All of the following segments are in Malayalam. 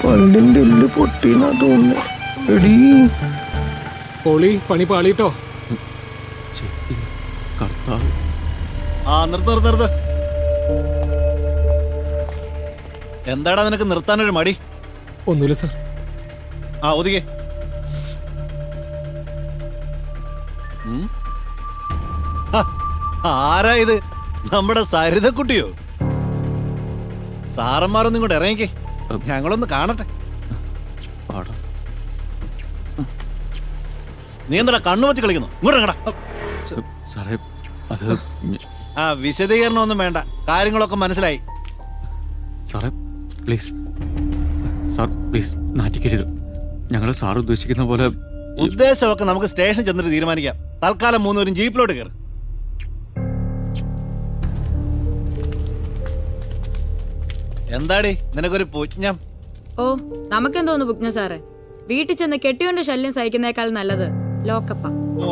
പണ്ടിന്റെ എല്ല് പൊട്ടിന്നാ തോന്നുന്നു. എടീ പോളി പണി പാളിട്ടോ. നിർത്ത്. എന്താടാ നിനക്ക് നിർത്താനൊരു മടി? ഒന്നുമില്ല സാർ. ഒതുങ്ങി. ആരാ ഇത്? നമ്മുടെ സരിതക്കുട്ടിയോ? സാറന്മാരൊന്നും ഇങ്ങോട്ട് ഇറങ്ങിക്കേ, ഞങ്ങളൊന്ന് കാണട്ടെ. നീ എന്താ കണ്ണുവച്ച് കളിക്കുന്നു? ഇങ്ങോട്ട് ഇറങ്ങടാ. വിശദീകരണം ഒന്നും വേണ്ട, കാര്യങ്ങളൊക്കെ മനസ്സിലായി. സാറേ പ്ലീസ്, സാർ പ്ലീസ് നാറ്റിക്കരുത്. ഞങ്ങൾ സാർ ഉദ്ദേശിക്കുന്ന പോലെ. ഉദ്ദേശമൊക്കെ നമുക്ക് സ്റ്റേഷനിൽ ചെന്നിട്ട് തീരുമാനിക്കാം. തൽക്കാലം 3 പേരും ജീപ്പിലോട്ട് കയറി. എന്താടി നിനക്കൊരു പുജ്ഞം? ഓ നമുക്കെന്തോന്നു പുജ്ഞ സാറേ, വീട്ടിൽ ചെന്ന് കെട്ടിയോണ്ട് ശല്യം സഹിക്കുന്നേക്കാൾ നല്ലത് ലോക്കപ്പാ. ഓ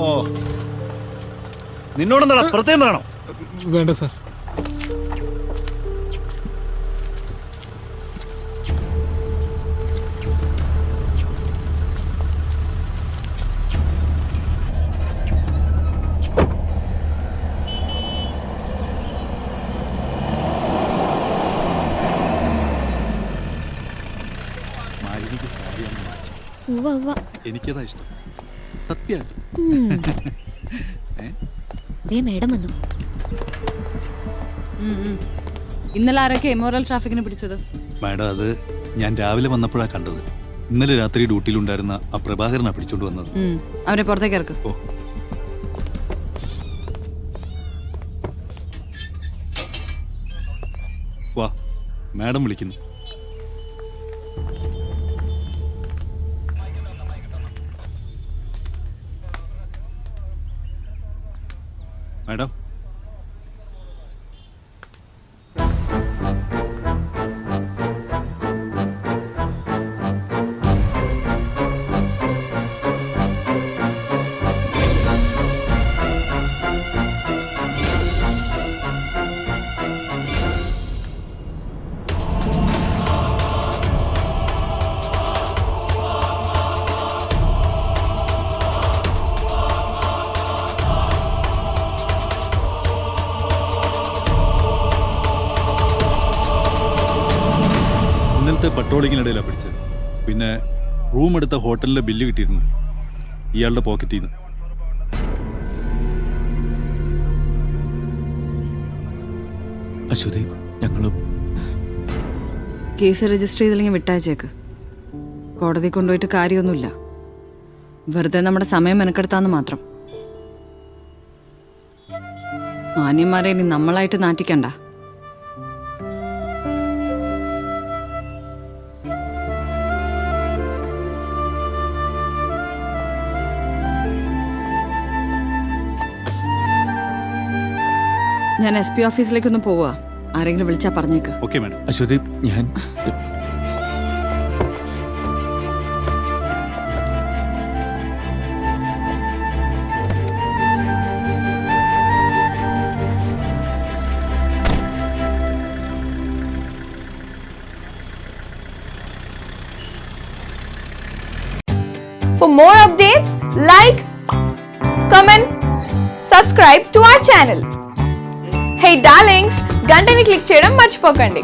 നിന്നോടെന്താ പ്രത്യേകം പറയണോ? വേണ്ട സാർ. എനിക്കതാ ഇഷ്ടം സത്യമായിട്ട്. മേഡം വന്നു. ഇന്നലെ ആരൊക്കെ ഇമോറൽ ട്രാഫിക്കിന് പിടിച്ചത്? മാഡം അത് ഞാൻ രാവിലെ വന്നപ്പോഴാണ് കണ്ടത്. ഇന്നലെ രാത്രി ഡ്യൂട്ടിയിലുണ്ടായിരുന്ന ആ പ്രഭാകരനാ പിടിച്ചോണ്ട് വന്നത്. അവരെ പുറത്തേക്ക് ഇറക്കും. ഓ വാ, മാഡം വിളിക്കുന്നു. മാഡം ഇന്നലത്തെ പട്രോളിങ്ങിനിടയിലാണ് പിടിച്ചത്. പിന്നെ റൂം എടുത്ത ഹോട്ടലിലെ ബില്ല് കിട്ടിയിട്ടുണ്ട് ഇയാളുടെ പോക്കറ്റിൽ നിന്ന്. അശ്വതി, ഞങ്ങൾ കേസ് രജിസ്റ്റർ ചെയ്തില്ലെങ്കിൽ വിട്ടയച്ചേക്ക്. കോടതി കൊണ്ടുപോയിട്ട് കാര്യമൊന്നുമില്ല, വെറുതെ നമ്മുടെ സമയം മെനക്കെടുത്താന്ന് മാത്രം. മാന്യന്മാരെ ഇനി നമ്മളായിട്ട് നാറ്റിക്കണ്ട. ഞാൻ SP ഓഫീസിലേക്കൊന്ന് പോവാ. ആരെങ്കിലും വിളിച്ചാ പറഞ്ഞേക്ക്. Okay madam. അശ്വതി, ഞാൻ For more updates, like, comment, subscribe to our channel. Hey darlings, గంటని click చేయడం మర్చిపోకండి.